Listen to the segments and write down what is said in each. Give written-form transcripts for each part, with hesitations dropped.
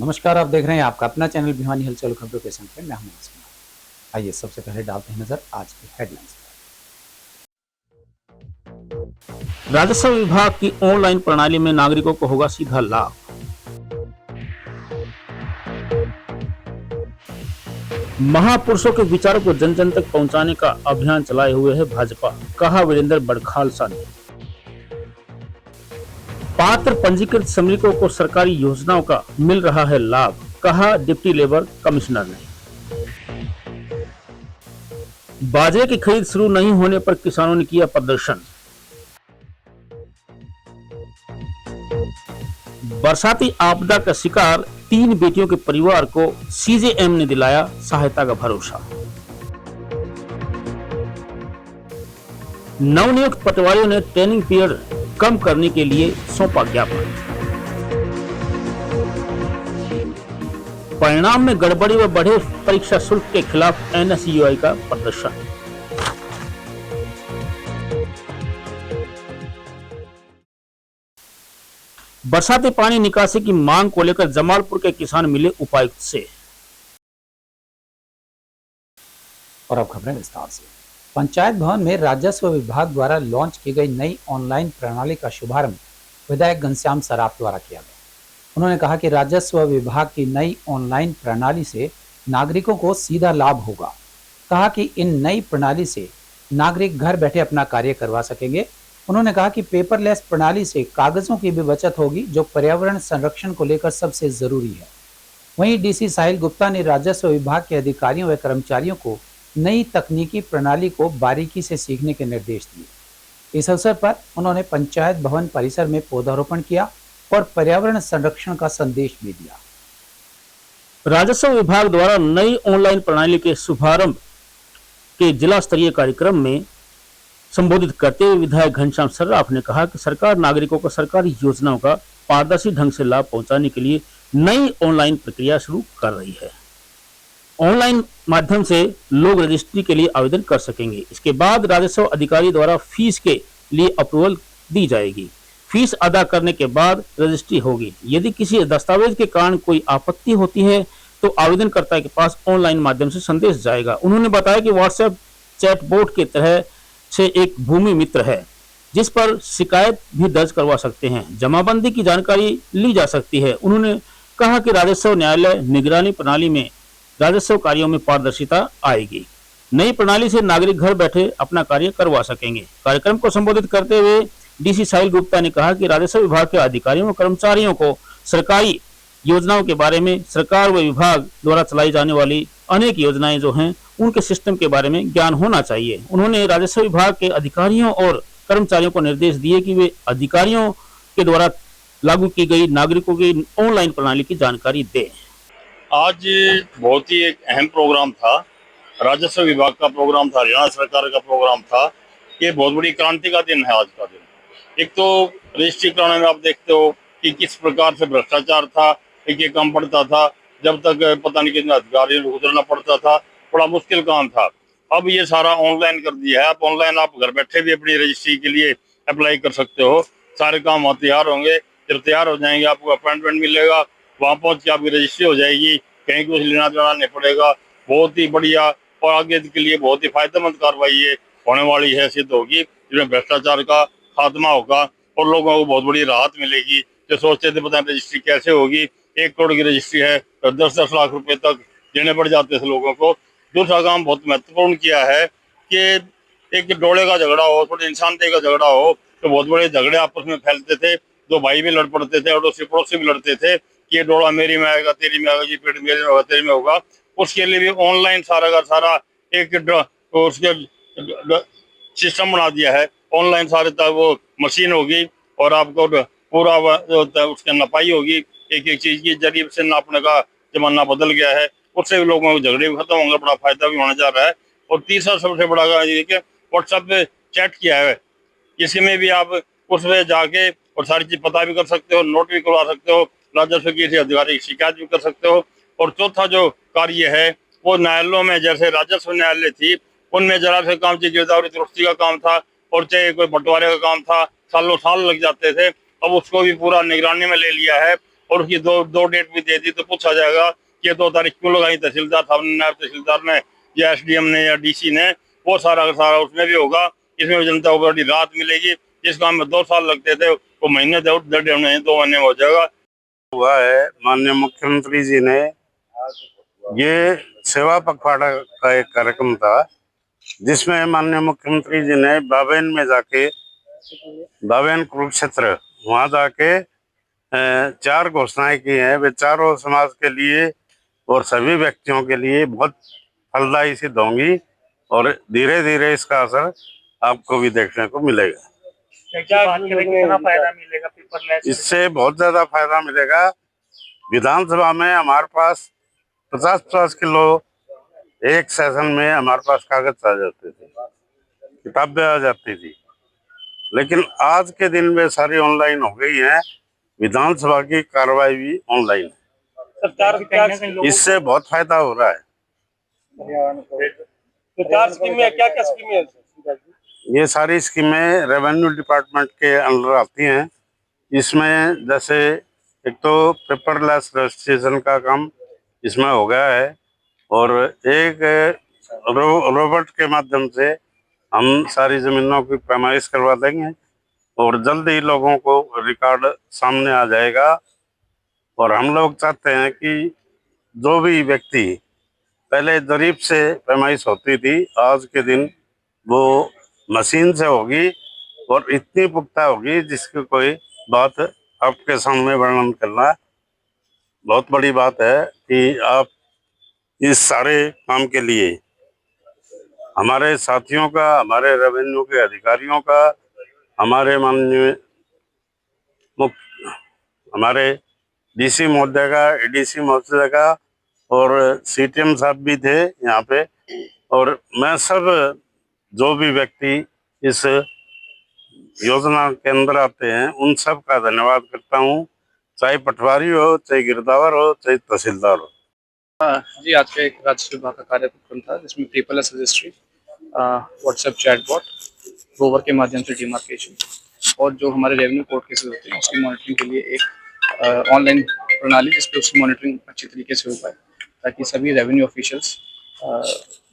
नमस्कार, आप देख रहे हैं आपका अपना चैनल भिवानी हलचल खबरों के संग पे मैं हूं आसमान। आइए सबसे पहले डालते हैं नजर आज की हेडलाइंस पर। राजस्व विभाग की ऑनलाइन प्रणाली में नागरिकों को होगा सीधा लाभ। महापुरुषों के विचारों को जन जन तक पहुंचाने का अभियान चलाए हुए है भाजपा, कहा वीरेंद्र बड़खालसा ने। पात्र पंजीकृत श्रमिकों को सरकारी योजनाओं का मिल रहा है लाभ, कहा डिप्टी लेबर कमिश्नर ने। बाजरे की खरीद शुरू नहीं होने पर किसानों ने किया प्रदर्शन। बरसाती आपदा का शिकार 3 बेटियों के परिवार को सीजेएम ने दिलाया सहायता का भरोसा। नवनियुक्त पटवारियों ने ट्रेनिंग पीरियड कम करने के लिए सौंपा ज्ञापन। परिणाम में गड़बड़ी व बढ़े परीक्षा शुल्क के खिलाफ एनएसयूआई का प्रदर्शन। बरसाती पानी निकासी की मांग को लेकर जमालपुर के किसान मिले उपायुक्त से। और अब खबरें विस्तार से। पंचायत भवन में राजस्व विभाग द्वारा लॉन्च की गई नई ऑनलाइन प्रणाली का शुभारंभ विधायक घनश्याम सराफ द्वारा किया गया। उन्होंने कहा कि राजस्व विभाग की नई ऑनलाइन प्रणाली से नागरिकों को सीधा लाभ होगा। कहा कि इन नई प्रणाली से नागरिक घर बैठे अपना कार्य करवा सकेंगे। उन्होंने कहा कि पेपरलेस प्रणाली से कागजों की भी बचत होगी, जो पर्यावरण संरक्षण को लेकर सबसे जरूरी है। वहीं डीसी साहिल गुप्ता ने राजस्व विभाग के अधिकारियों व कर्मचारियों को नई तकनीकी प्रणाली को बारीकी से सीखने के निर्देश दिए। इस अवसर पर उन्होंने पंचायत भवन परिसर में पौधारोपण किया और पर्यावरण संरक्षण का संदेश भी दिया। राजस्व विभाग द्वारा नई ऑनलाइन प्रणाली के शुभारंभ के जिला स्तरीय कार्यक्रम में संबोधित करते हुए विधायक घनश्याम सर्राफ ने कहा कि सरकार नागरिकों को सरकारी योजनाओं का पारदर्शी ढंग से लाभ पहुंचाने के लिए नई ऑनलाइन प्रक्रिया शुरू कर रही है। ऑनलाइन माध्यम से लोग रजिस्ट्री के लिए आवेदन कर सकेंगे। इसके बाद राजस्व अधिकारी द्वारा फीस के लिए अप्रूवल दी जाएगी। फीस अदा करने के बाद रजिस्ट्री होगी। यदि किसी दस्तावेज के कारण कोई आपत्ति होती है तो आवेदनकर्ता के पास ऑनलाइन माध्यम से संदेश जाएगा। उन्होंने बताया कि व्हाट्सएप चैटबॉट के तरह से एक भूमि मित्र है, जिस पर शिकायत भी दर्ज करवा सकते हैं। जमाबंदी की जानकारी ली जा सकती है। उन्होंने कहा कि राजस्व न्यायालय निगरानी प्रणाली में राजस्व कार्यों में पारदर्शिता आएगी। नई प्रणाली से नागरिक घर बैठे अपना कार्य करवा सकेंगे। कार्यक्रम को संबोधित करते हुए डीसी साहिल गुप्ता ने कहा कि राजस्व विभाग के अधिकारियों और कर्मचारियों को सरकारी योजनाओं के बारे में, सरकार व विभाग द्वारा चलाई जाने वाली अनेक योजनाएं जो हैं उनके सिस्टम के बारे में ज्ञान होना चाहिए। उन्होंने राजस्व विभाग के अधिकारियों और कर्मचारियों को निर्देश दिए कि वे अधिकारियों के द्वारा लागू की गई नागरिकों की ऑनलाइन प्रणाली की जानकारी दें। आज बहुत ही एक अहम प्रोग्राम था, राजस्व विभाग का प्रोग्राम था, हरियाणा सरकार का प्रोग्राम था। ये बहुत बड़ी क्रांति का दिन है आज का दिन। एक तो रजिस्ट्री कराने में आप देखते हो कि किस प्रकार से भ्रष्टाचार था, एक काम पड़ता था, जब तक पता नहीं कितने अधिकारियों को गुजरना पड़ता था, बड़ा मुश्किल काम था। अब ये सारा ऑनलाइन कर दिया है। अब ऑनलाइन आप घर बैठे भी अपनी रजिस्ट्री के लिए अप्लाई कर सकते हो। सारे काम वहाँ तैयार होंगे। जब तैयार हो जाएंगे आपको अपॉइंटमेंट मिलेगा, वहाँ पहुँच के आपकी रजिस्ट्री हो जाएगी, कहीं कुछ लेना देना नहीं पड़ेगा। बहुत ही बढ़िया और आगे के लिए बहुत ही फायदेमंद कार्रवाई ये होने वाली है, सिद्ध होगी, जिसमें भ्रष्टाचार का खात्मा होगा और लोगों को बहुत बड़ी राहत मिलेगी। जो सोचते थे पता रजिस्ट्री कैसे होगी, 1 करोड़ की रजिस्ट्री है तो 10-10 लाख रुपए तक देने पड़ जाते थे लोगों को। दूसरा काम बहुत महत्वपूर्ण किया है कि एक डोले का झगड़ा हो, थोड़ी इंसानदेही का झगड़ा हो तो बहुत बड़े झगड़े आपस में फैलते थे। 2 भाई भी लड़ पड़ते थे, अड़ोसी पड़ोसी भी लड़ते थे कि ये डोला मेरी में आएगा, तेरी में आएगा, ये पेड़ मेरे में होगा, तेरे में होगा। उसके लिए भी ऑनलाइन सारा का सारा एक उसके सिस्टम बना दिया है। ऑनलाइन सारे तक वो मशीन होगी और आपको पूरा उसके नपाई होगी। एक एक चीज की जरिए से नापने का जमाना बदल गया है। उससे भी लोगों को झगड़े भी खत्म होंगे, बड़ा फायदा भी होने जा रहा है। और तीसरा सबसे बड़ा ये कि व्हाट्सएप पे चैट किया है, इसमें भी आप उसमें जाके और सारी चीज पता भी कर सकते हो, नोट भी करवा सकते हो, राजस्व की अधिकारी की शिकायत भी कर सकते हो। और चौथा जो कार्य है वो न्यायालयों में, जैसे राजस्व न्यायालय थी उनमें जरा से काम की गिरदावरी दुरुस्ती का काम था और चाहे कोई बंटवारे का काम था, सालों साल लग जाते थे। अब उसको भी पूरा निगरानी में ले लिया है और उसकी दो डेट भी दे दी तो पूछा जाएगा कि 2 तारीख क्यों लगाई तहसीलदार साहब ने, नायब तहसीलदार ने, या एसडीएम ने, या डीसी ने, वो सारा का सारा उसमें भी होगा। इसमें जनता को बड़ी राहत मिलेगी। जिस काम में 2 साल लगते थे वो महीने 2 महीने 2 महीने में हो जाएगा। हुआ है, माननीय मुख्यमंत्री जी ने ये सेवा पखवाड़ा का एक कार्यक्रम था जिसमें माननीय मुख्यमंत्री जी ने बाबेन में जाके, बाबेन कुरुक्षेत्र, वहां जाके 4 घोषणाएं की हैं। वे चारों समाज के लिए और सभी व्यक्तियों के लिए बहुत फलदायी सिद्ध होंगी और धीरे धीरे इसका असर आपको भी देखने को मिलेगा। कितना फायदा मिलेगा पेपरलेस? इससे बहुत ज्यादा फायदा मिलेगा। विधानसभा में हमारे पास 50-50 किलो एक सेशन में हमारे पास कागज आ जाते थे, किताबें आ जाती थी, लेकिन आज के दिन में सारी ऑनलाइन हो गई है। विधानसभा की कार्रवाई भी ऑनलाइन है। सरकार इससे बहुत फायदा हो रहा है। सरकार स्कीमें क्या क्या स्कीमें? ये सारी स्कीमें रेवेन्यू डिपार्टमेंट के अंडर आती हैं। इसमें जैसे एक तो पेपरलेस रजिस्ट्रेशन का काम इसमें हो गया है और एक रोबोट के माध्यम से हम सारी जमीनों की पैमाइश करवा देंगे और जल्द ही लोगों को रिकॉर्ड सामने आ जाएगा। और हम लोग चाहते हैं कि जो भी व्यक्ति पहले जरीब से पैमाइश होती थी, आज के दिन वो मशीन से होगी और इतनी पुख्ता होगी जिसकी कोई बात आपके सामने वर्णन करना बहुत बड़ी बात है। कि आप इस सारे काम के लिए हमारे साथियों का, हमारे रेवेन्यू के अधिकारियों का, हमारे माननीय हमारे डीसी महोदय का, एडीसी महोदय का और सीटीएम साहब भी थे यहाँ पे, और मैं सब जो भी व्यक्ति इस योजना के अंदर आते हैं उन सब का धन्यवाद करता हूँ, चाहे पटवारी हो, चाहे गिरदावर हो, चाहे तहसीलदार हो। जी, आज का एक राजस्व विभाग का कार्यक्रम था जिसमें paperless registry, WhatsApp chatbot, rover के माध्यम से डिमार्केशन और जो हमारे रेवेन्यू कोर्ट केसेस होते हैं उसकी मॉनिटरिंग के लिए एक ऑनलाइन प्रणाली जिस पर उसकी मॉनिटरिंग अच्छी तरीके से हो पाए, ताकि सभी रेवेन्यू ऑफिशियल्स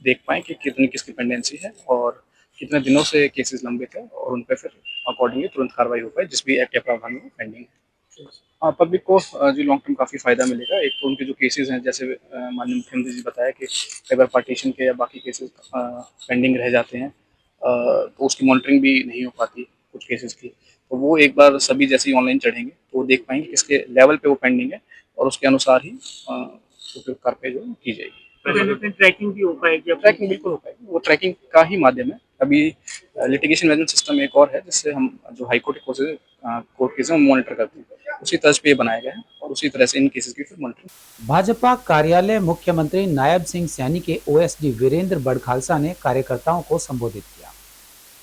देख पाएँ कि कितनी किसकी पेंडेंसी है और कितने दिनों से केसेस लंबित है और उन पर फिर अकॉर्डिंगली तुरंत कार्रवाई हो पाए जिस भी एक्ट या प्रावधान में पेंडिंग है। पब्लिक को जी लॉन्ग टर्म काफ़ी फ़ायदा मिलेगा। एक तो उनके जो केसेस हैं, जैसे माननीय मुख्यमंत्री जी बताया कि कई बार पार्टीशन के या बाकी केसेस पेंडिंग रह जाते हैं तो उसकी मॉनिटरिंग भी नहीं हो पाती कुछ केसेस की, तो वो एक बार सभी जैसे ही ऑनलाइन चढ़ेंगे तो वो देख पाएंगे किसके लेवल पे वो पेंडिंग है और उसके अनुसार ही उपयोग कार्रवाई जो की जाएगी। ट्रैकिंग भी हो पाएगी? ट्रैकिंग बिल्कुल हो पाएगी, वो ट्रैकिंग का ही माध्यम है। अभी लिटिगेशन मैनेजमेंट सिस्टम एक और है जिससे हम जो हाई कोर्ट केसेस हम मॉनिटर करते हैं, उसी तरह पे ये बनाया गया है और उसी तरह से इन केसेस की फिर मॉनिटरिंग। भाजपा कार्यालय मुख्यमंत्री नायब सिंह सैनी के ओएसडी वीरेंद्र बड़खालसा ने कार्यकर्ताओं को संबोधित किया।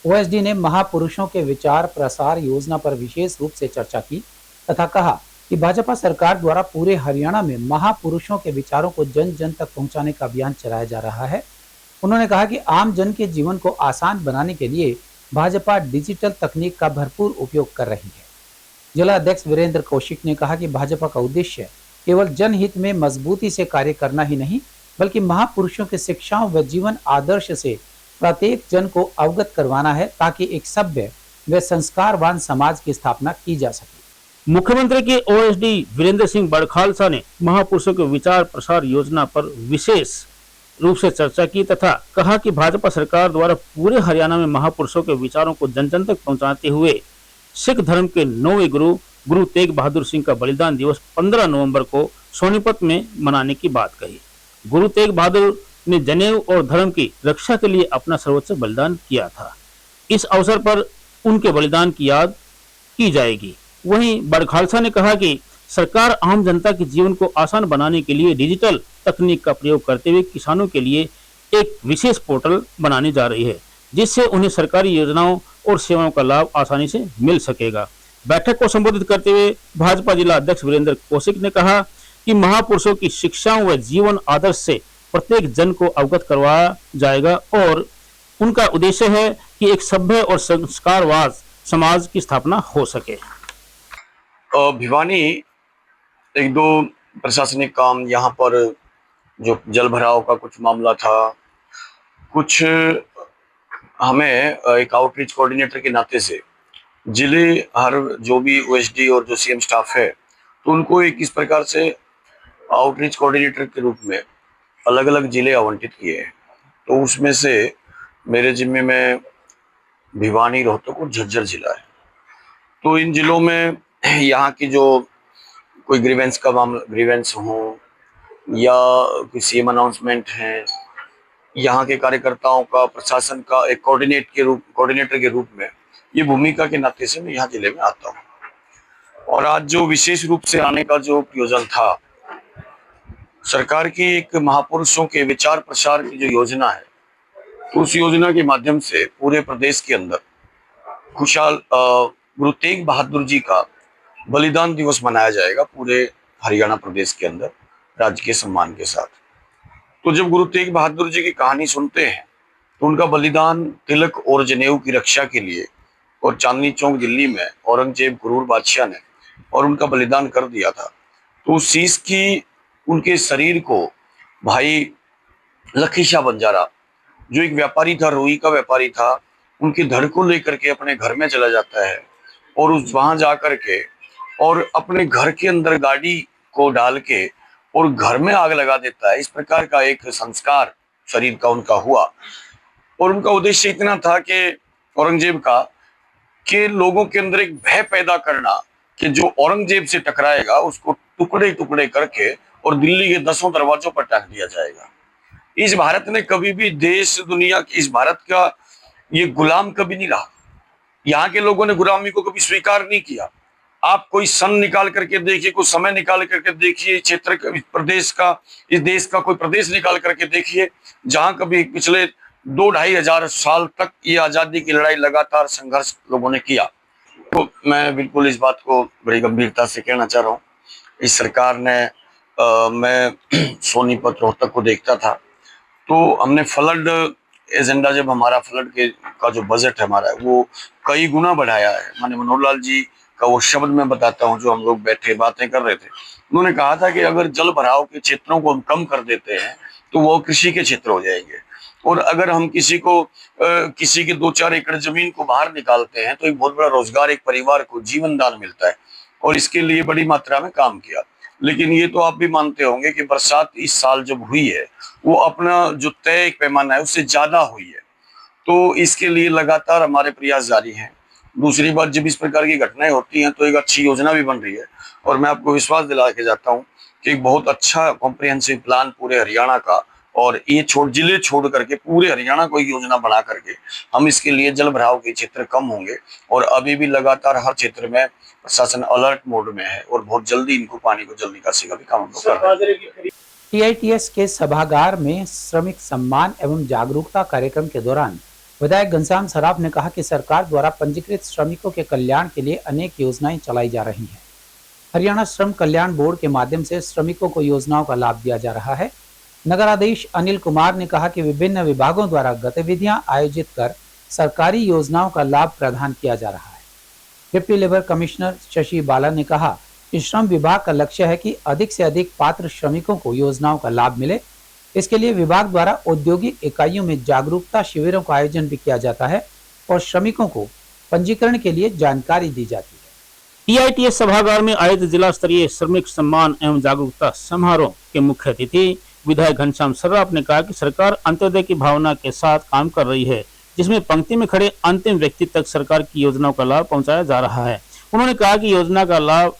ओएसडी ने महापुरुषों के विचार प्रसार योजना पर विशेष रूप से चर्चा की तथा कहा कि भाजपा सरकार द्वारा पूरे हरियाणा में महापुरुषों के विचारों को जन जन तक पहुंचाने का अभियान चलाया जा रहा है। उन्होंने कहा कि आम जन के जीवन को आसान बनाने के लिए भाजपा डिजिटल तकनीक का भरपूर उपयोग कर रही है। जिला अध्यक्ष वीरेंद्र कौशिक ने कहा कि भाजपा का उद्देश्य केवल जनहित में मजबूती से कार्य करना ही नहीं, बल्कि महापुरुषों के शिक्षाओं व जीवन आदर्श से प्रत्येक जन को अवगत करवाना है, ताकि एक सभ्य व संस्कारवान समाज की स्थापना की जा सके। मुख्यमंत्री के ओएसडी वीरेंद्र सिंह बड़खालसा ने महापुरुषों के विचार प्रसार योजना पर विशेष रूप से चर्चा की तथा कहा कि भाजपा सरकार द्वारा पूरे हरियाणा में महापुरुषों के विचारों को जन जन तक पहुंचाते हुए सिख धर्म के 9वें गुरु तेग बहादुर सिंह का बलिदान दिवस 15 नवंबर को सोनीपत में मनाने की बात कही। गुरु तेग बहादुर ने जनेऊ और धर्म की रक्षा के लिए अपना सर्वोच्च बलिदान किया था। इस अवसर पर उनके बलिदान की याद की जाएगी। वहीं बड़खालसा ने कहा कि सरकार आम जनता के जीवन को आसान बनाने के लिए डिजिटल तकनीक का प्रयोग करते हुए किसानों के लिए एक विशेष पोर्टल बनाने जा रही है, जिससे उन्हें सरकारी योजनाओं और सेवाओं का लाभ आसानी से मिल सकेगा। बैठक को संबोधित करते हुए भाजपा जिला अध्यक्ष वीरेंद्र कौशिक ने कहा कि महापुरुषों की शिक्षाओं व जीवन आदर्श से प्रत्येक जन को अवगत करवाया जाएगा और उनका उद्देश्य है कि एक सभ्य और संस्कारवान समाज की स्थापना हो सके। भिवानी एक दो प्रशासनिक काम यहाँ पर जो जल भराव का कुछ मामला था, कुछ हमें एक आउटरीच कोऑर्डिनेटर के नाते से जिले हर जो भी ओएसडी और जो सीएम स्टाफ है तो उनको एक इस प्रकार से आउटरीच कोऑर्डिनेटर के रूप में अलग अलग जिले आवंटित किए हैं। तो उसमें से मेरे जिम्मे में भिवानी, रोहतक और झज्जर जिला है। तो इन जिलों में यहाँ की जो कोई ग्रीवेंस का मामला, ग्रीवेंस हो या कोई सीएम अनाउंसमेंट है, यहाँ के कार्यकर्ताओं का, प्रशासन का एक कोऑर्डिनेटर के रूप में ये भूमिका के नाते से मैं यहाँ जिले में आता हूँ। और आज जो विशेष रूप से आने का जो प्रयोजन था, सरकार की एक महापुरुषों के विचार प्रसार की जो योजना है, तो उस योजना के माध्यम से पूरे प्रदेश के अंदर खुशहाल गुरु तेग बहादुर जी का बलिदान दिवस मनाया जाएगा पूरे हरियाणा प्रदेश के अंदर राजकीय सम्मान के साथ। तो जब गुरु तेग बहादुर जी की कहानी सुनते हैं तो उनका बलिदान तिलक और जनेऊ की रक्षा के लिए और चांदनी चौक दिल्ली में औरंगजेब क्रूर बादशाह ने और उनका बलिदान कर दिया था। तो उस चीज की उनके शरीर को भाई लखी शाह बंजारा जो एक व्यापारी था, रुई का व्यापारी था, उनके धड़ को लेकर के अपने घर में चला जाता है और उस वहां जा करके और अपने घर के अंदर गाड़ी को डाल के और घर में आग लगा देता है। इस प्रकार का एक संस्कार शरीर का उनका हुआ और उनका उद्देश्य इतना था कि औरंगजेब का कि लोगों के अंदर एक भय पैदा करना कि जो औरंगजेब से टकराएगा उसको टुकड़े टुकड़े करके और दिल्ली के 10 दरवाजों पर टांग दिया जाएगा। इस भारत ने कभी भी देश दुनिया की इस भारत का ये गुलाम कभी नहीं रहा। यहाँ के लोगों ने गुलामी को कभी स्वीकार नहीं किया। आप कोई सन निकाल करके देखिए, कोई समय निकाल करके देखिए, क्षेत्र प्रदेश का, इस देश का कोई प्रदेश निकाल करके देखिए जहां कभी पिछले 2-2.5 हजार साल तक ये आजादी की लड़ाई लगातार संघर्ष लोगों ने किया। तो मैं बिल्कुल इस बात को बड़ी गंभीरता से कहना चाह रहा हूँ। इस सरकार ने मैं सोनीपत, रोहतक को देखता था तो हमने फ्लड एजेंडा, जब हमारा फ्लड का जो बजट है हमारा, वो कई गुना बढ़ाया है। माननीय मनोहर लाल जी का वो शब्द मैं बताता हूँ, जो हम लोग बैठे बातें कर रहे थे, उन्होंने कहा था कि अगर जल भराव के क्षेत्रों को हम कम कर देते हैं तो वो कृषि के क्षेत्र हो जाएंगे, और अगर हम किसी के 2-4 एकड़ जमीन को बाहर निकालते हैं तो एक बहुत बड़ा रोजगार, एक परिवार को जीवन दान मिलता है। और इसके लिए बड़ी मात्रा में काम किया। लेकिन ये तो आप भी मानते होंगे कि बरसात इस साल जब हुई है वो अपना जो तय पैमाना है उससे ज्यादा हुई है। तो इसके लिए लगातार हमारे प्रयास जारी हैं। दूसरी बात, जब इस प्रकार की घटनाएं होती हैं तो एक अच्छी योजना भी बन रही है, और मैं आपको विश्वास दिला के जाता हूँ कि एक बहुत अच्छा कॉम्प्रिहेंसिव प्लान पूरे हरियाणा का, और ये जिले छोड़ करके पूरे हरियाणा को एक योजना बना करके हम इसके लिए जल भराव के क्षेत्र कम होंगे। और अभी भी लगातार हर क्षेत्र में प्रशासन अलर्ट मोड में है और बहुत जल्दी इनको पानी को जल निकासी का भी काम कर रहे हैं। टीआईटीएस के सभागार में श्रमिक सम्मान एवं जागरूकता कार्यक्रम के दौरान विधायक घनश्याम सराफ ने कहा कि सरकार द्वारा पंजीकृत श्रमिकों के कल्याण के लिए अनेक योजनाएं चलाई जा रही हैं। हरियाणा श्रम कल्याण बोर्ड के माध्यम से श्रमिकों को योजनाओं का लाभ दिया जा रहा है। नगराधीश अनिल कुमार ने कहा कि विभिन्न विभागों द्वारा गतिविधियां आयोजित कर सरकारी योजनाओं का लाभ प्रदान किया जा रहा है। डिप्टी लेबर कमिश्नर शशि बाला ने कहा कि श्रम विभाग का लक्ष्य है कि अधिक से अधिक पात्र श्रमिकों को योजनाओं का लाभ मिले। इसके लिए विभाग द्वारा औद्योगिक इकाइयों में जागरूकता शिविरों का आयोजन भी किया जाता है और श्रमिकों को पंजीकरण के लिए जानकारी दी जाती है। टीआईटीएस सभागार में आयोजित जिला स्तरीय श्रमिक सम्मान एवं जागरूकता समारोह के मुख्य अतिथि विधायक घनश्याम सराफ ने कहा कि सरकार अंत्योदय की भावना के साथ काम कर रही है, जिसमें पंक्ति में खड़े अंतिम व्यक्ति तक सरकार की योजनाओं का लाभ पहुंचाया जा रहा है। उन्होंने कहा कि योजना का लाभ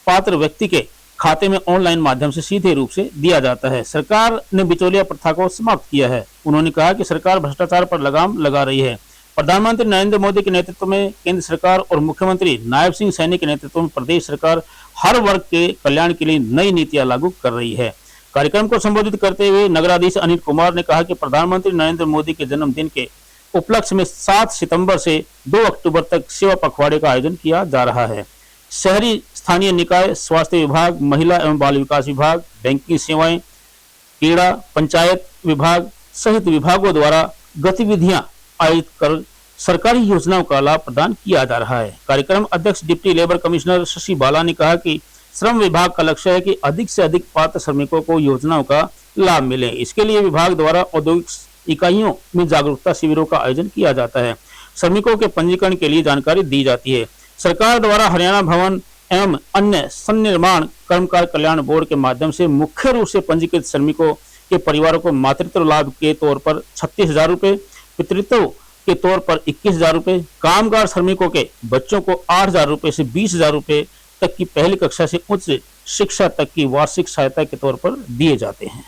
पात्र व्यक्ति के खाते में ऑनलाइन माध्यम से सीधे रूप से दिया जाता है। सरकार ने बिचौलिया प्रथा को समाप्त किया है। उन्होंने कहा कि सरकार भ्रष्टाचार पर लगाम लगा रही है। प्रधानमंत्री नरेंद्र मोदी के नेतृत्व में केंद्र सरकार और मुख्यमंत्री नायब सिंह सैनी के नेतृत्व में प्रदेश सरकार हर वर्ग के कल्याण के लिए नई नीतियां लागू कर रही है। कार्यक्रम को संबोधित करते हुए नगराधीश अनिल कुमार ने कहा कि प्रधानमंत्री नरेंद्र मोदी के जन्मदिन के उपलक्ष्य में 7 सितंबर से 2 अक्टूबर तक सेवा पखवाड़े का आयोजन किया जा रहा है। शहरी स्थानीय निकाय, स्वास्थ्य विभाग, महिला एवं बाल विकास विभाग, बैंकिंग सेवाएं, क्रीड़ा, पंचायत विभाग सहित विभागों द्वारा गतिविधियां आयोजित कर सरकारी योजनाओं का लाभ प्रदान किया जा रहा है। कार्यक्रम अध्यक्ष डिप्टी लेबर कमिश्नर शशि बाला ने कहा कि श्रम विभाग का लक्ष्य है कि अधिक से अधिक पात्र श्रमिकों को योजनाओं का लाभ मिले। इसके लिए विभाग द्वारा औद्योगिक इकाइयों में जागरूकता शिविरों का आयोजन किया जाता है। श्रमिकों के पंजीकरण के लिए जानकारी दी जाती है। सरकार द्वारा हरियाणा भवन एवं अन्य सन्निर्माण कर्मकार कल्याण बोर्ड के माध्यम से मुख्य रूप से पंजीकृत श्रमिकों के परिवारों को मातृत्व लाभ के तौर पर 36,000 रुपए, पितृत्व के तौर पर 21,000 रुपए, कामगार श्रमिकों के बच्चों को 8,000 रुपए से 20,000 रुपए तक की पहली कक्षा से उच्च शिक्षा तक की वार्षिक सहायता के तौर पर दिए जाते हैं।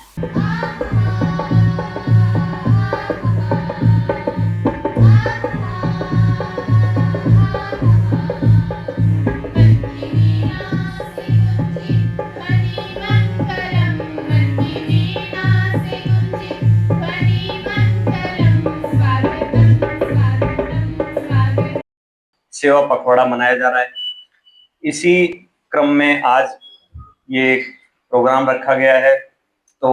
सेवा पखवाड़ा मनाया जा रहा है। इसी क्रम में आज ये प्रोग्राम रखा गया है। तो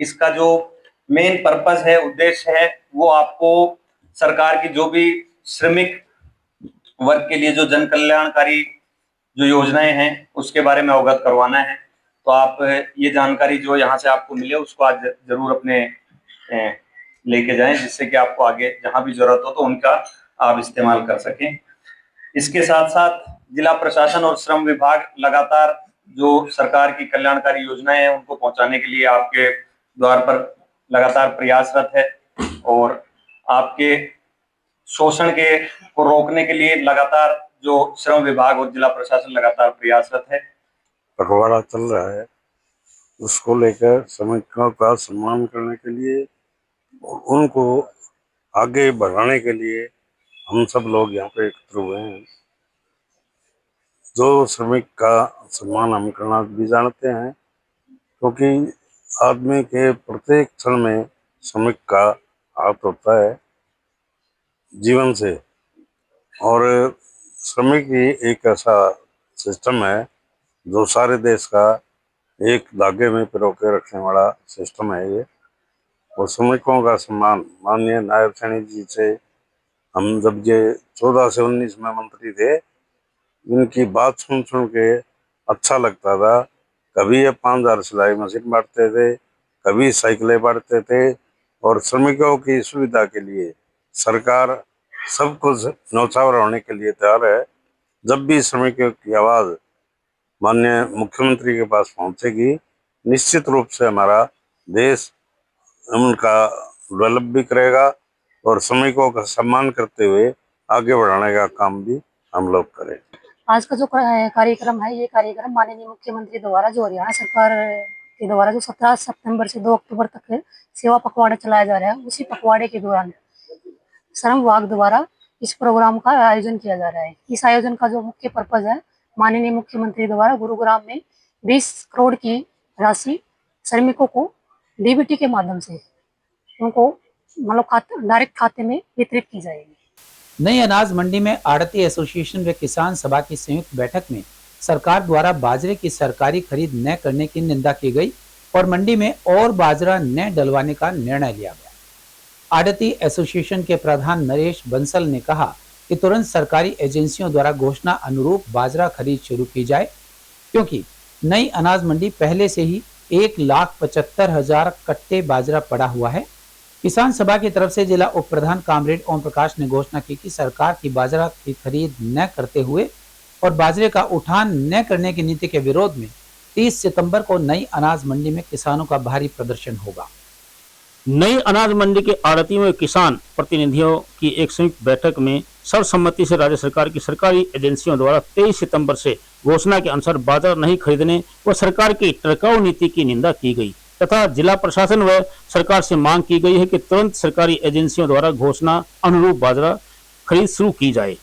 इसका जो मेन पर्पस है, उद्देश्य है, वो आपको सरकार की जो भी श्रमिक वर्ग के लिए जो जन कल्याणकारी जो योजनाएं हैं उसके बारे में अवगत करवाना है। तो आप ये जानकारी जो यहाँ से आपको मिले उसको आज जरूर अपने लेके जाएं, जिससे कि आपको आगे जहां भी जरूरत हो तो उनका आप इस्तेमाल कर सकें। इसके साथ साथ जिला प्रशासन और श्रम विभाग लगातार जो सरकार की कल्याणकारी योजनाएं हैं उनको पहुंचाने के लिए आपके द्वार पर लगातार प्रयासरत है और आपके शोषण को रोकने के लिए लगातार जो श्रम विभाग और जिला प्रशासन लगातार प्रयासरत है। पखवाड़ा चल रहा है, उसको लेकर श्रमिकों का सम्मान करने के लिए और उनको आगे बढ़ाने के लिए हम सब लोग यहाँ पे एकत्र हुए हैं। जो श्रमिक का सम्मान हम करना भी जानते हैं, क्योंकि आदमी के प्रत्येक क्षण में श्रमिक का हाथ होता है जीवन से। और श्रमिक ही एक ऐसा सिस्टम है जो सारे देश का एक धागे में पिरो के रखने वाला सिस्टम है ये। और श्रमिकों का सम्मान माननीय नायब सैनी जी से हम जब ये 14 से 19 में मंत्री थे, इनकी बात सुन के अच्छा लगता था। कभी ये 5,000 सिलाई मशीन बांटते थे, कभी साइकिलें बांटते थे और श्रमिकों की सुविधा के लिए सरकार सब कुछ न्यौछावर होने के लिए तैयार है। जब भी श्रमिकों की आवाज़ माननीय मुख्यमंत्री के पास पहुंचेगी, निश्चित रूप से हमारा देश उनका डेवलप भी करेगा और श्रमिकों का सम्मान करते हुए आगे बढ़ाने का काम भी हम लोग करें। आज का जो कार्यक्रम है, ये कार्यक्रम माननीय मुख्यमंत्री द्वारा जो हरियाणा सरकार के द्वारा जो 17 सितंबर से 2 अक्टूबर तक सेवा पखवाड़ा चलाया जा रहा है, उसी पखवाड़े के दौरान श्रम विभाग द्वारा इस प्रोग्राम का आयोजन किया जा रहा है। इस आयोजन का जो मुख्य पर्पज है, माननीय मुख्यमंत्री द्वारा गुरुग्राम में 20 करोड़ की राशि श्रमिकों को डीबीटी के माध्यम से उनको मतलब डायरेक्ट खाते में वितरित की जाएगी। नई अनाज मंडी में आड़ती एसोसिएशन व किसान सभा की संयुक्त बैठक में सरकार द्वारा बाजरे की सरकारी खरीद न करने की निंदा की गई और मंडी में और बाजरा न डलवाने का निर्णय लिया गया। आड़ती एसोसिएशन के प्रधान नरेश बंसल ने कहा कि तुरंत सरकारी एजेंसियों द्वारा घोषणा अनुरूप बाजरा खरीद शुरू की जाए, क्योंकि नई अनाज मंडी पहले से ही 1,75,000 कट्टे बाजरा पड़ा हुआ है। किसान सभा की तरफ से जिला उप प्रधान कामरेड ओम प्रकाश ने घोषणा की कि सरकार की बाजरा की खरीद न करते हुए और बाजरे का उठान न करने की नीति के विरोध में 30 सितंबर को नई अनाज मंडी में किसानों का भारी प्रदर्शन होगा। नई अनाज मंडी के आड़तियों व किसान प्रतिनिधियों की एक संयुक्त बैठक में सर्वसम्मति से राज्य सरकार की सरकारी एजेंसियों द्वारा 23 सितंबर से घोषणा के अनुसार बाजार नहीं खरीदने व सरकार की टरकाऊ नीति की निंदा की गई तथा जिला प्रशासन व सरकार से मांग की गई है कि तुरंत सरकारी एजेंसियों द्वारा घोषणा अनुरूप बाजरा खरीद शुरू की जाए।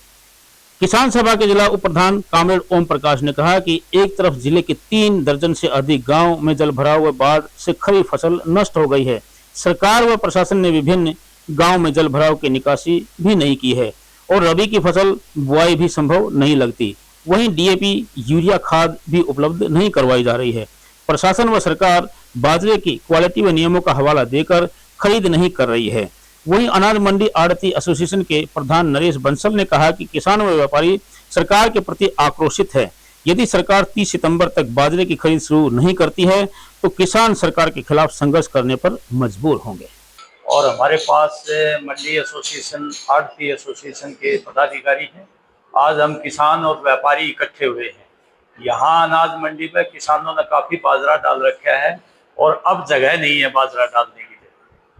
किसान सभा के जिला उप प्रधान कामरेड ओम प्रकाश ने कहा कि एक तरफ जिले के 3 दर्जन से अधिक गांव में जल भराव व बाढ़ से खड़ी फसल नष्ट हो गई है। सरकार व प्रशासन ने विभिन्न गांव में जल भराव की निकासी भी नहीं की है और रबी की फसल बुआई भी संभव नहीं लगती। वहीं डीएपी यूरिया खाद भी उपलब्ध नहीं करवाई जा रही है। प्रशासन व सरकार बाजरे की क्वालिटी व नियमों का हवाला देकर खरीद नहीं कर रही है। वहीं अनाज मंडी आड़ती एसोसिएशन के प्रधान नरेश बंसल ने कहा कि किसान व व्यापारी सरकार के प्रति आक्रोशित है। यदि सरकार 30 सितंबर तक बाजरे की खरीद शुरू नहीं करती है तो किसान सरकार के खिलाफ संघर्ष करने पर मजबूर होंगे। और हमारे पास मंडी एसोसिएशन, आढ़ती एसोसिएशन के पदाधिकारी हैं। आज हम किसान और व्यापारी इकट्ठे हुए हैं। यहाँ अनाज मंडी में किसानों ने काफी बाजरा डाल रखा है और अब जगह नहीं है बाजरा डालने के लिए।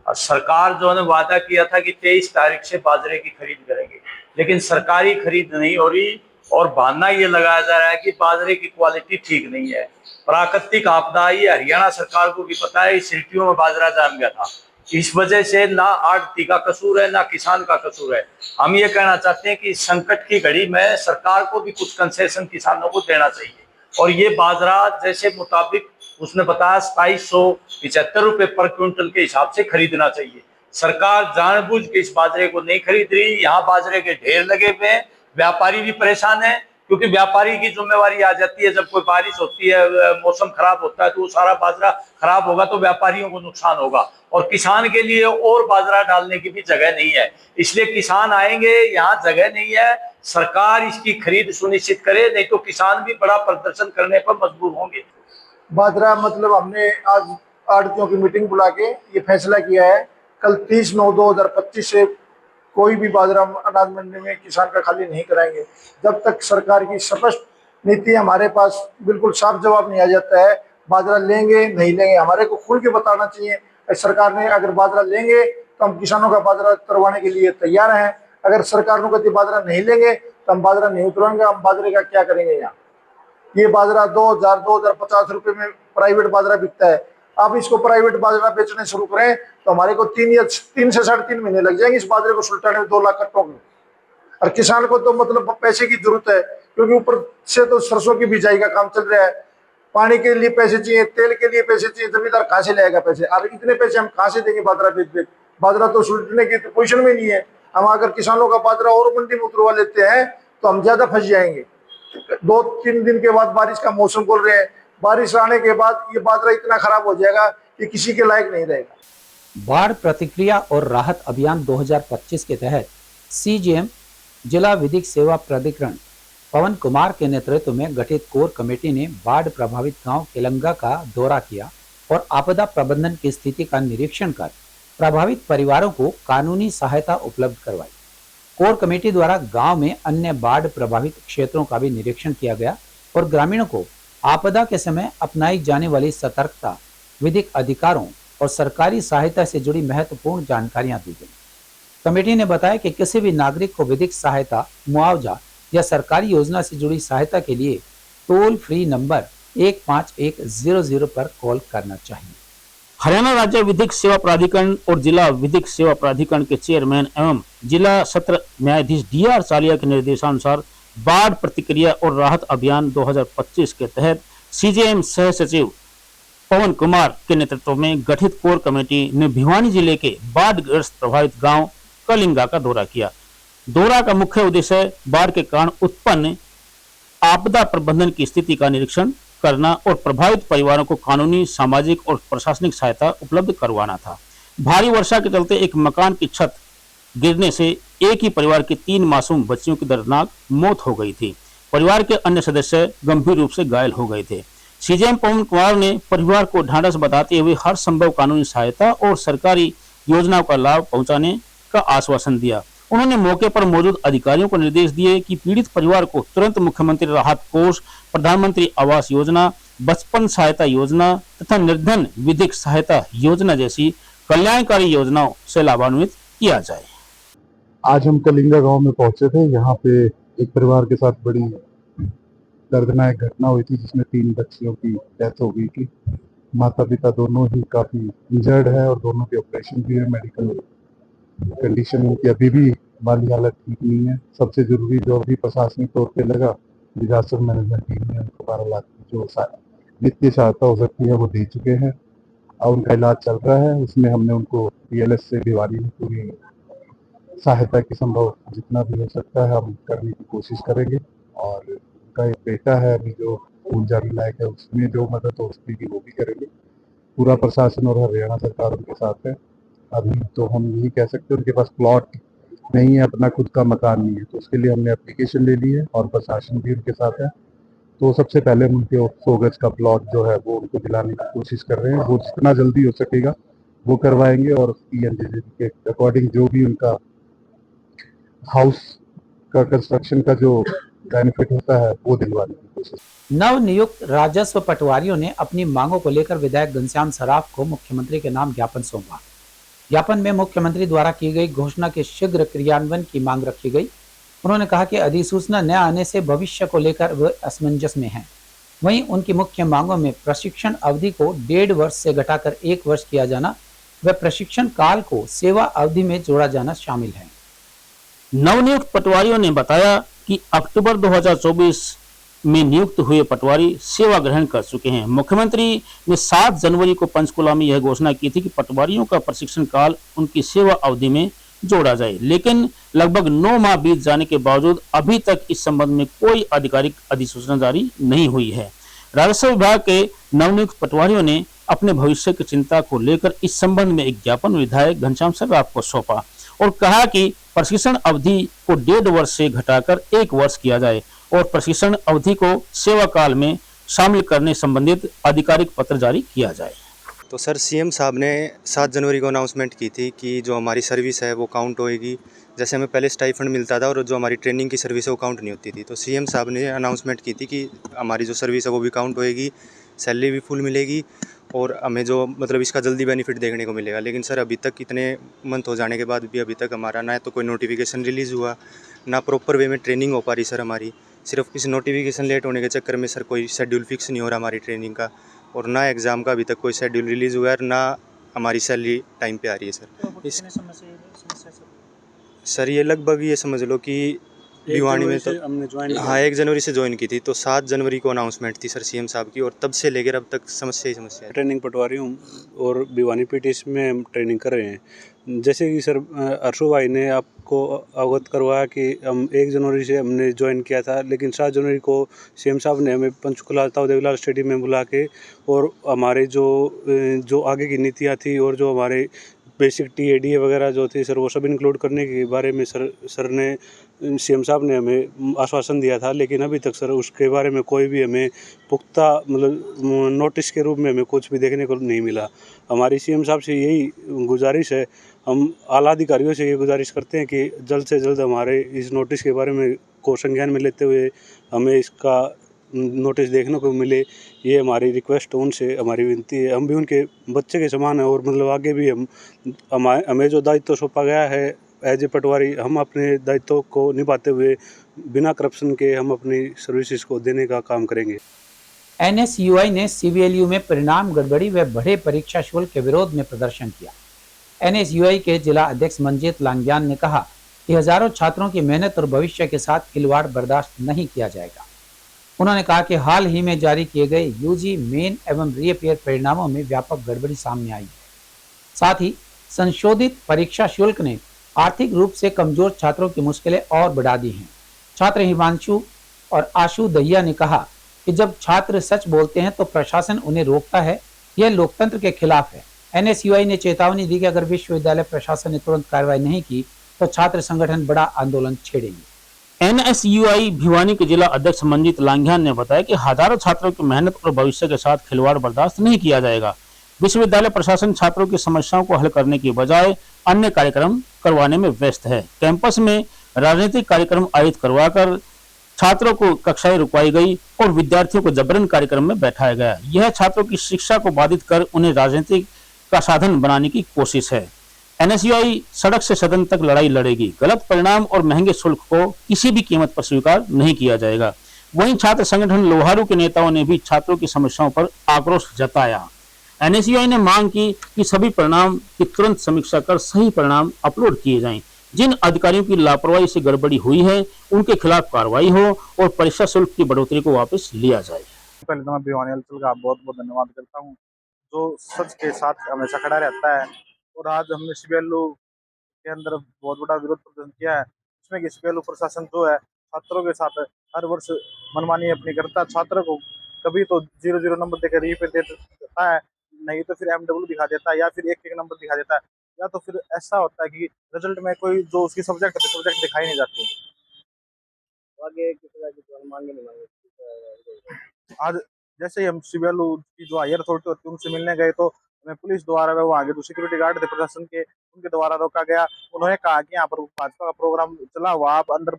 और सरकार जो ने वादा किया था कि 23 तारीख से बाजरे की खरीद करेंगे, लेकिन सरकारी खरीद नहीं हो रही और बहाना ये लगाया जा रहा है कि बाजरे की क्वालिटी ठीक नहीं है। प्राकृतिक आपदा आई, हरियाणा सरकार को भी पता है, इस सीटियों में बाजरा जम गया था। इस वजह से ना आढ़ती का कसूर है ना किसान का कसूर है। हम ये कहना चाहते हैं कि इस संकट की घड़ी में सरकार को भी कुछ कंसेशन किसानों को देना चाहिए और ये बाजरा जैसे मुताबिक उसने बताया 2775 रुपए पर क्विंटल के हिसाब से खरीदना चाहिए। सरकार जानबूझ के इस बाजरे को नहीं खरीद रही। यहाँ बाजरे के ढेर लगे हुए हैं, व्यापारी भी परेशान है क्योंकि व्यापारी की जिम्मेवारी आ जाती है। जब कोई बारिश होती है, मौसम खराब होता है तो वो सारा बाजरा खराब होगा तो व्यापारियों को नुकसान होगा और किसान के लिए और बाजरा डालने की भी जगह नहीं है। इसलिए किसान आएंगे, यहाँ जगह नहीं है। सरकार इसकी खरीद सुनिश्चित करे, नहीं तो किसान भी बड़ा प्रदर्शन करने पर मजबूर होंगे। बाजरा मतलब हमने आज आढ़तियों की मीटिंग बुला के ये फैसला किया है, कल 30/9/2025 से कोई भी बाजरा अनाज मंडी में किसान का खाली नहीं कराएंगे जब तक सरकार की स्पष्ट नीति हमारे पास बिल्कुल साफ जवाब नहीं आ जाता है। बाजरा लेंगे नहीं लेंगे हमारे को खुल के बताना चाहिए। सरकार ने अगर बाजरा लेंगे तो हम किसानों का बाजरा उतरवाने के लिए तैयार हैं। अगर सरकार को कहती बाजरा नहीं लेंगे तो हम बाजरा नहीं उतरवाएंगे। हम बाजरे का क्या करेंगे? यहाँ ये बाजरा 2050 रुपए में प्राइवेट बाजरा बिकता है। आप इसको प्राइवेट बाजरा बेचने शुरू करें तो हमारे को 3 से 3.5 महीने लग जाएंगे इस बाजरे को सुलटाने में 2 लाख कट्टों में। और किसान को तो मतलब पैसे की जरूरत है क्योंकि ऊपर से तो सरसों की बिजाई का काम चल रहा है। पानी के लिए पैसे चाहिए, तेल के लिए पैसे चाहिए, जमींदार कहाँ से लाएगा पैसे? और इतने पैसे हम कहाँ से देंगे बाजरा बेच? बाजरा तो सुलटने की तो पोजिशन में नहीं है। हम अगर किसानों का बाजरा और मंडी में उतरवा लेते हैं तो हम ज्यादा फंस जाएंगे। 2-3 दिन के बाद बारिश का मौसम बोल रहे हैं, बारिश आने के बाद ये बाजरा इतना खराब हो जाएगा कि किसी के लायक नहीं रहेगा। बाढ़ प्रतिक्रिया और राहत अभियान 2025 के तहत सीजीएम जिला विधिक सेवा प्राधिकरण पवन कुमार के नेतृत्व में गठित कोर कमेटी ने बाढ़ प्रभावित गांव केलंगा का दौरा किया और आपदा प्रबंधन की स्थिति का निरीक्षण कर प्रभावित परिवारों को कानूनी सहायता उपलब्ध करवाई। कोर कमेटी द्वारा गांव में अन्य बाढ़ प्रभावित क्षेत्रों का भी निरीक्षण किया गया और ग्रामीणों को आपदा के समय अपनाई जाने वाली सतर्कता, विधिक अधिकारों और सरकारी सहायता से जुड़ी महत्वपूर्ण जानकारियां दी गई। कमेटी ने बताया कि किसी भी नागरिक को विधिक सहायता, मुआवजा या सरकारी योजना से जुड़ी सहायता के लिए टोल फ्री नंबर 15100 पर कॉल करना चाहिए। हरियाणा राज्य विधिक सेवा प्राधिकरण और जिला विधिक सेवा प्राधिकरण के चेयरमैन एवं जिला सत्र न्यायाधीश DR चालिया के निर्देशानुसार बाढ़ प्रतिक्रिया और राहत अभियान 2025 के तहत सीजीएम सह सचिव पवन कुमार के नेतृत्व में गठित कोर कमेटी ने भिवानी जिले के बाढ़ग्रस्त प्रभावित गांव कलिंगा का दौरा किया। दौरा का मुख्य उद्देश्य बाढ़ के कारण उत्पन्न आपदा प्रबंधन की स्थिति का निरीक्षण करना और प्रभावित परिवारों को कानूनी, सामाजिक और प्रशासनिक सहायता उपलब्ध करवाना था। भारी वर्षा के चलते एक मकान की छत गिरने से एक ही परिवार की 3 मासूम बच्चियों की दर्दनाक मौत हो गई थी। परिवार के अन्य सदस्य गंभीर रूप से घायल हो गए थे। सीजीएम पवन कुमार ने परिवार को ढांढस बताते हुए हर संभव कानूनी सहायता और सरकारी योजनाओं का लाभ पहुंचाने का आश्वासन दिया। उन्होंने मौके पर मौजूद अधिकारियों को निर्देश दिए कि पीड़ित परिवार को तुरंत मुख्यमंत्री राहत कोष, प्रधानमंत्री आवास योजना, बचपन सहायता योजना तथा निर्धन विधिक सहायता योजना जैसी कल्याणकारी योजनाओं से लाभान्वित किया जाए। आज हम कलिंगा गांव में पहुंचे थे। यहाँ पे एक परिवार के साथ बड़ी दर्दनाक घटना हुई थी जिसमें 3 बच्चियों की डेथ हो गई थी। माता पिता दोनों ही काफी इंजर्ड है और दोनों के ऑपरेशन भी है। मेडिकल कंडीशन उनकी अभी भी माली हालत ठीक नहीं है। सबसे जरूरी जो अभी प्रशासनिक तौर पे लगा, डिजास्टर मैनेजमेंट टीम ने उनको 12 लाख की जो वित्तीय सहायता हो सकती है वो दे चुके हैं और उनका इलाज चल रहा है। उसमें हमने उनको PLS से भिवानी में पूरी सहायता की संभव जितना भी हो सकता है हम करने की कोशिश करेंगे। और उनका एक बेटा है अभी जो स्कूल जाने लायक है, उसमें जो मदद हो सकती है वो भी करेंगे। पूरा प्रशासन और हरियाणा सरकार उनके साथ है। अभी तो हम यही कह सकते हैं उनके पास प्लॉट नहीं है, अपना खुद का मकान नहीं है, तो उसके लिए हमने एप्लीकेशन ले ली है और प्रशासन भी उनके साथ है। तो सबसे पहले हम उनके 100 गज का प्लॉट जो है वो उनको दिलाने की कोशिश कर रहे हैं। वो जितना जल्दी हो सकेगा वो करवाएंगे और पीएमजीजेपी के अकॉर्डिंग जो भी उनका हाउस का कंस्ट्रक्शन का जो बेनिफिट होता है वो दिलवाने की कोशिश। नवनियुक्त राजस्व पटवारियों ने अपनी मांगों को लेकर विधायक घनश्याम सराफ को मुख्यमंत्री के नाम ज्ञापन सौंपा। ज्ञापन में मुख्यमंत्री द्वारा की गई घोषणा के शीघ्र क्रियान्वयन की मांग रखी गई। उन्होंने कहा कि अधिसूचना न आने से भविष्य को लेकर वे असमंजस में हैं। वहीं उनकी मुख्य मांगों में प्रशिक्षण अवधि को 1.5 वर्ष से घटाकर 1 वर्ष किया जाना व प्रशिक्षण काल को सेवा अवधि में जोड़ा जाना शामिल है। नवनियुक्त पटवारियों ने बताया कि अक्टूबर 2024 में नियुक्त हुए पटवारी सेवा ग्रहण कर चुके हैं। मुख्यमंत्री ने 7 जनवरी को पंचकुला में यह घोषणा की थी कि पटवारियों का प्रशिक्षण काल उनकी सेवा अवधि में जोड़ा जाए, लेकिन लगभग 9 माह बीत जाने के बावजूद अभी तक इस संबंध में कोई आधिकारिक अधिसूचना जारी नहीं हुई है। राजस्व विभाग के नवनियुक्त पटवारियों ने अपने भविष्य की चिंता को लेकर इस संबंध में एक ज्ञापन विधायक घनश्याम सराफ को सौंपा और कहा कि प्रशिक्षण अवधि को 1.5 वर्ष से घटाकर 1 वर्ष किया जाए और प्रशिक्षण अवधि को सेवा काल में शामिल करने संबंधित आधिकारिक पत्र जारी किया जाए। तो सर सीएम साहब ने 7 जनवरी को अनाउंसमेंट की थी कि जो हमारी सर्विस है वो काउंट होएगी। जैसे हमें पहले स्टाइफंड मिलता था और जो हमारी ट्रेनिंग की सर्विस है वो काउंट नहीं होती थी, तो सीएम साहब ने अनाउंसमेंट की थी कि हमारी जो सर्विस है वो भी काउंट होएगी, सैलरी भी फुल मिलेगी और हमें जो मतलब इसका जल्दी बेनिफिट देखने को मिलेगा। लेकिन सर अभी तक इतने मंथ हो जाने के बाद भी अभी तक हमारा ना तो कोई नोटिफिकेशन रिलीज़ हुआ, ना प्रॉपर वे में ट्रेनिंग हो पा रही सर हमारी। सिर्फ इस नोटिफिकेशन लेट होने के चक्कर में सर कोई शेड्यूल फिक्स नहीं हो रहा हमारी ट्रेनिंग का, और ना एग्ज़ाम का अभी तक कोई शेड्यूल रिलीज़ हुआ है, ना हमारी सैलरी टाइम पे आ रही है सर। इस सर ये लगभग ये समझ लो कि भिवानी में तो हमने ज्वाइन, हाँ 1 जनवरी से ज्वाइन की थी, तो 7 जनवरी को अनाउंसमेंट थी सर सीएम साहब की, और तब से लेकर अब तक समस्या ही समस्या है। ट्रेनिंग पटवारी हूँ और भिवानी पीटीएस में हम ट्रेनिंग कर रहे हैं। जैसे कि सर अर्शु भाई ने आपको अवगत करवाया कि हम 1 जनवरी से हमने ज्वाइन किया था, लेकिन 7 जनवरी को सीएम साहब ने हमें पंचकुला ताऊ देवीलाल स्टेडियम में बुला के और हमारे जो आगे की नीतियाँ थी और जो हमारे बेसिक टीएडी वगैरह जो थी सर वो सब इंक्लूड करने के बारे में सर ने सीएम साहब ने हमें आश्वासन दिया था। लेकिन अभी तक सर उसके बारे में कोई भी हमें पुख्ता मतलब नोटिस के रूप में हमें कुछ भी देखने को नहीं मिला। हमारी सीएम साहब से यही गुजारिश है, हम आला अधिकारियों से ये गुजारिश करते हैं कि जल्द से जल्द हमारे इस नोटिस के बारे में को संज्ञान में लेते हुए हमें इसका नोटिस देखने को मिले। ये हमारी रिक्वेस्ट उनसे, हमारी विनती है। हम भी उनके बच्चे के समान हैं और मतलब आगे भी हमें जो दायित्व सौंपा गया है एज ए पटवारी, हम अपने दायित्व को निभाते हुए बिना करप्शन के हम अपनी सर्विसेज को देने का काम करेंगे। एनएसयूआई ने सीवीएलयू में परिणाम गड़बड़ी व बढ़े परीक्षा शुल्क के विरोध में प्रदर्शन किया। एनएसयूआई के जिला अध्यक्ष मंजीत लांग्यान ने कहा कि हजारों छात्रों की मेहनत और भविष्य के साथ खिलवाड़ बर्दाश्त नहीं किया जाएगा। उन्होंने कहा कि हाल ही में जारी किए गए यूजी मेन एवं रीअपियर परिणामों में व्यापक गड़बड़ी सामने आई है। साथ ही संशोधित परीक्षा शुल्क ने आर्थिक रूप से कमजोर छात्रों की मुश्किलें और बढ़ा दी हैं। छात्र हिमांशु और आशु दहिया ने कहा कि जब छात्र सच बोलते हैं तो प्रशासन उन्हें रोकता है, यह लोकतंत्र के खिलाफ है। एनएसयूआई ने चेतावनी दी कि अगर विश्वविद्यालय प्रशासन ने तुरंत कार्रवाई नहीं की तो छात्र संगठन बड़ा आंदोलन छेड़ेंगे। एनएसयूआई भिवानी के जिला अध्यक्ष मंजीत लांघियान ने बताया कि हजारों छात्रों की मेहनत और भविष्य के साथ खिलवाड़ बर्दाश्त नहीं किया जाएगा। विश्वविद्यालय प्रशासन छात्रों की समस्याओं को हल करने की बजाय अन्य कार्यक्रम करवाने में व्यस्त है। कैंपस में राजनीतिक कार्यक्रम आयोजित करवाकर छात्रों को कक्षाएं रुकवाई गई और विद्यार्थियों को जबरन कार्यक्रम में बैठाया गया। यह छात्रों की शिक्षा को बाधित कर उन्हें राजनीति का साधन बनाने की कोशिश है। एनएसयूआई सड़क से सदन तक लड़ाई लड़ेगी। गलत परिणाम और महंगे शुल्क को किसी भी कीमत पर स्वीकार नहीं किया जाएगा। वहीं छात्र संगठन लोहारू के नेताओं ने भी छात्रों की समस्याओं पर आक्रोश जताया। एनएसयूआई ने मांग की कि सभी परिणाम की तुरंत समीक्षा कर सही परिणाम अपलोड किए जाएं। जिन अधिकारियों की लापरवाही से गड़बड़ी हुई है उनके खिलाफ कार्रवाई हो और परीक्षा शुल्क की बढ़ोतरी को वापस लिया जाए। पहले तो मैं भिवानी अंचल का बहुत बहुत धन्यवाद करता हूँ जो सच के साथ हमेशा खड़ा रहता है। और आज हमने सीवीएलयू के अंदर बहुत बड़ा विरोध प्रदर्शन किया है, जिसमें कि सीवीएलयू प्रशासन जो है छात्रों के साथ हर वर्ष मनमानी अपनी करता है। छात्र को कभी तो 0-0 नंबर देकर री पे देता है, नहीं तो फिर MW दिखा देता है, या फिर 1-1 नंबर दिखा देता है, या तो फिर ऐसा होता है कि रिजल्ट में कोई जो उसकी सब्जेक्ट दिखाई नहीं जाती। आगे किसी की मांगे नहीं मांगे आज जैसे ही हम सीबीएलओ की जो हायर अथॉरिटी होती है उनसे मिलने गए तो हमें पुलिस द्वारा वो आगे जो सिक्योरिटी गार्ड थे प्रशासन के उनके द्वारा रोका गया। उन्होंने कहा कि यहाँ पर भाजपा का प्रोग्राम चला हुआ, आप अंदर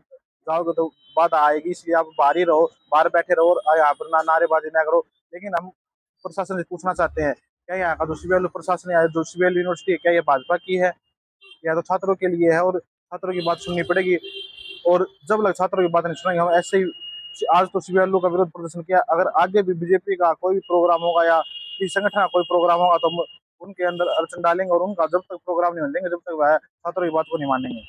जाओगे तो बाधा आएगी, इसलिए आप बाहर ही रहो, बाहर बैठे रहो और यहाँ पर नारेबाजी ना करो। लेकिन हम प्रशासन से पूछना चाहते हैं, क्या यहाँ का जो सीबीएलओ प्रशासन है, जो सीबीएलओ यूनिवर्सिटी है, क्या ये भाजपा की है या तो छात्रों के लिए है? और छात्रों की बात सुननी पड़ेगी और जब लग छात्रों की बात नहीं सुनेंगे हम ऐसे ही। आज तो सीबीएलओ का विरोध प्रदर्शन किया, अगर आगे भी बीजेपी का कोई प्रोग्राम होगा या किसी संगठन का कोई प्रोग्राम होगा तो हम उनके अंदर अड़चन डालेंगे और उनका जब तक प्रोग्राम नहीं देंगे, जब तक वह छात्रों की बात को नहीं मानेंगे।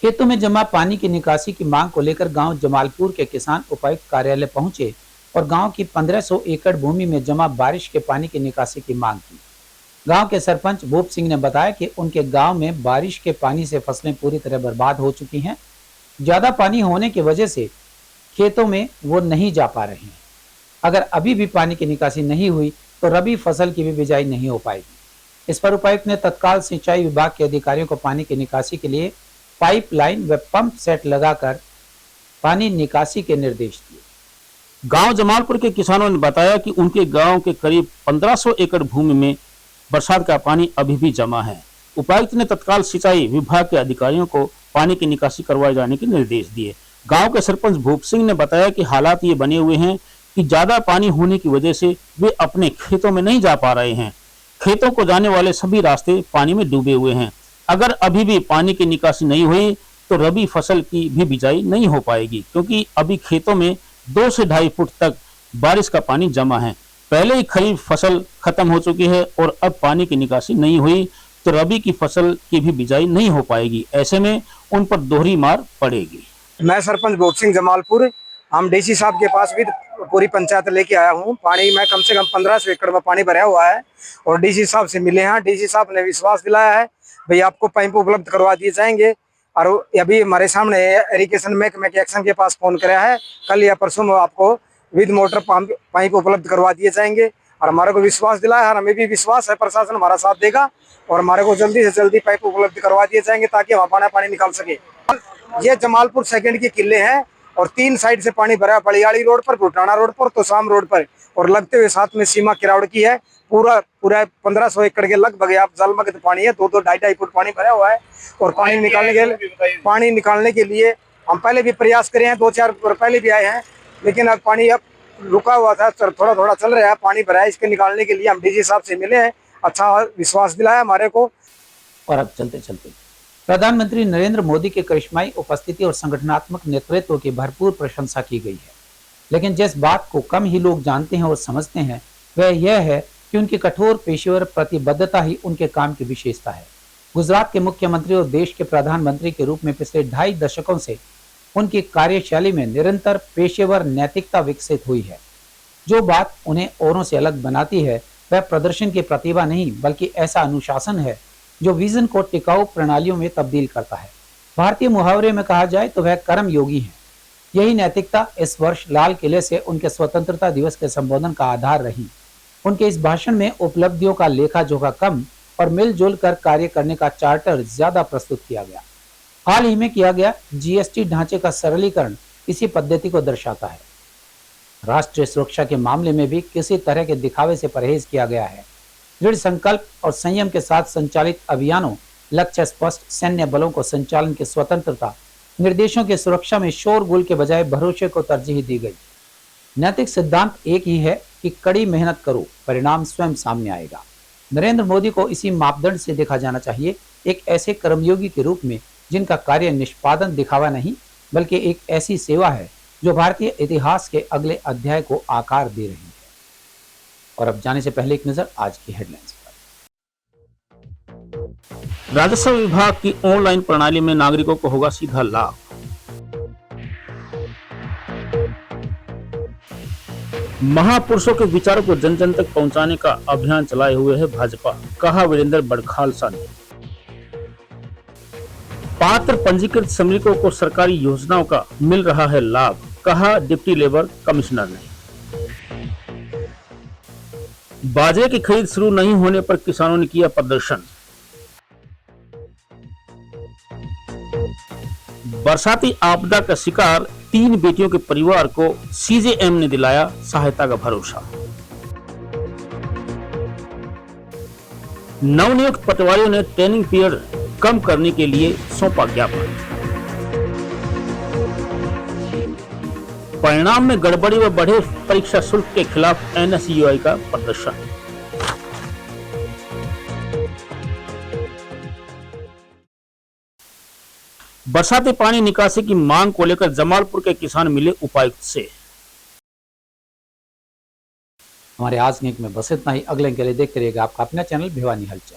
खेतों में जमा पानी की निकासी की मांग को लेकर गांव जमालपुर के किसान उपायुक्त कार्यालय पहुंचे और गांव की 1500 एकड़ भूमि में जमा बारिश के पानी की निकासी की मांग की। गांव के सरपंच भूप सिंह ने बताया कि उनके गांव में बारिश के पानी से फसलें पूरी तरह बर्बाद हो चुकी हैं। ज्यादा पानी होने की वजह से खेतों में वो नहीं जा पा रहे हैं। अगर अभी भी पानी की निकासी नहीं हुई तो रबी फसल की भी बिजाई नहीं हो पाएगी। इस पर उपायुक्त ने तत्काल सिंचाई विभाग के अधिकारियों को पानी की निकासी के लिए पाइपलाइन व पंप सेट लगाकर पानी निकासी के निर्देश दिए। गांव जमालपुर के किसानों ने बताया कि उनके गांव के करीब 1500 एकड़ भूमि में बरसात का पानी अभी भी जमा है। उपायुक्त ने तत्काल सिंचाई विभाग के अधिकारियों को पानी की निकासी करवाए जाने के निर्देश दिए। गांव के सरपंच भूप सिंह ने बताया कि हालात ये बने हुए हैं कि ज्यादा पानी होने की वजह से वे अपने खेतों में नहीं जा पा रहे हैं। खेतों को जाने वाले सभी रास्ते पानी में डूबे हुए हैं। अगर अभी भी पानी की निकासी नहीं हुई तो रबी फसल की भी बिजाई नहीं हो पाएगी, क्योंकि अभी खेतों में 2 से 2.5 फुट तक बारिश का पानी जमा है। पहले ही खरीफ फसल खत्म हो चुकी है और अब पानी की निकासी नहीं हुई तो रबी की फसल की भी बिजाई नहीं हो पाएगी। ऐसे में उन पर दोहरी मार पड़ेगी। मैं सरपंच भूप सिंह जमालपुर, हम डीसी साहब के पास भी पूरी पंचायत लेके आया हूँ। पानी में कम से कम 1500 एकड़ में पानी भरा हुआ है और डीसी साहब से मिले हैं। डीसी साहब ने विश्वास दिलाया है भाई आपको पाइप उपलब्ध करवा दिए जाएंगे। और अभी हमारे सामने इरिगेशन महकमे के एक्शन के पास फोन कराया है, कल या परसों में आपको विद मोटर पाइप उपलब्ध करवा दिए जाएंगे। और हमारे को विश्वास दिलाया है, हमें भी विश्वास है प्रशासन हमारा साथ देगा और हमारे को जल्दी से जल्दी पाइप उपलब्ध करवा दिए जाएंगे ताकि हम अपना पानी निकाल सके। ये जमालपुर सेकंड के किले हैं और 3 साइड से पानी भरा, बलियाड़ी रोड पर, भुटाना रोड पर, तोसाम रोड पर और लगते हुए साथ में सीमा किरावड़ की है। पूरा 1500 एकड़ के लगभग आप जलमग्न पानी है, 2-2, 2.5 फुट पानी भरा हुआ है। और पानी निकालने के लिए हम पहले भी प्रयास करे हैं, 2-4 पहले भी आए हैं, लेकिन अब पानी अब रुका हुआ था, थोड़ा थोड़ा चल रहा है, पानी भरा है। इसके निकालने के लिए हम डीजी साहब से मिले हैं, अच्छा विश्वास दिलाया हमारे को। और अब चलते चलते प्रधानमंत्री नरेंद्र मोदी के करिश्माई उपस्थिति और संगठनात्मक नेतृत्व की भरपूर प्रशंसा की गई है, लेकिन जिस बात को कम ही लोग जानते हैं और समझते हैं वह यह है कि उनकी कठोर पेशेवर प्रतिबद्धता ही उनके काम की विशेषता है। गुजरात के मुख्यमंत्री और देश के प्रधानमंत्री के रूप में पिछले 2.5 दशकों से उनकी कार्यशैली में निरंतर पेशेवर नैतिकता विकसित हुई है। जो बात उन्हें औरों से अलग बनाती है वह प्रदर्शन की प्रतिभा नहीं बल्कि ऐसा अनुशासन है जो विजन को टिकाऊ प्रणालियों में तब्दील करता है। भारतीय मुहावरे में कहा जाए तो वह कर्म योगी है। यही नैतिकता इस वर्ष लाल किले से उनके स्वतंत्रता दिवस के संबोधन का आधार रही। उनके इस भाषण में उपलब्धियों का लेखा जोखा कम और मिलजुल कर कार्य करने का चार्टर ज्यादा प्रस्तुत किया गया। हाल ही में किया गया जीएसटी ढांचे का सरलीकरण इसी पद्धति को दर्शाता है। राष्ट्रीय सुरक्षा के मामले में भी किसी तरह के दिखावे से परहेज किया गया है। दृढ़ संकल्प और संयम के साथ संचालित अभियानों, लक्ष्य स्पष्ट, सैन्य बलों को संचालन की स्वतंत्रता, निर्देशों की सुरक्षा में शोरगुल के बजाय भरोसे को तरजीह दी गई। नैतिक सिद्धांत एक ही है कि कड़ी मेहनत करो, परिणाम स्वयं सामने आएगा। नरेंद्र मोदी को इसी मापदंड से देखा जाना चाहिए, एक ऐसे कर्मयोगी के रूप में जिनका कार्य निष्पादन दिखावा नहीं बल्कि एक ऐसी सेवा है जो भारतीय इतिहास के अगले अध्याय को आकार दे रही है। और अब जाने से पहले एक नजर आज की हेडलाइंस पर। राजस्व विभाग की ऑनलाइन प्रणाली में नागरिकों को होगा सीधा लाभ। महापुरुषों के विचारों को जन जन तक पहुंचाने का अभियान चलाए हुए है भाजपा, कहा वीरेंद्र बड़खालसा ने। पात्र पंजीकृत श्रमिकों को सरकारी योजनाओं का मिल रहा है लाभ, कहा डिप्टी लेबर कमिश्नर ने। बाजरे की खरीद शुरू नहीं होने पर किसानों ने किया प्रदर्शन। बरसाती आपदा का शिकार 3 बेटियों के परिवार को सीजेएम ने दिलाया सहायता का भरोसा। नवनियुक्त पटवारियों ने ट्रेनिंग पीरियड कम करने के लिए सौंपा ज्ञापन। परिणाम में गड़बड़ी व बढ़े परीक्षा शुल्क के खिलाफ एनएसयूआई का प्रदर्शन। बरसाती पानी निकासी की मांग को लेकर जमालपुर के किसान मिले उपायुक्त से। हमारे आज के में बस इतना ही। अगले के लिए देखते रहिएगा आपका अपना चैनल भिवानी हलचल।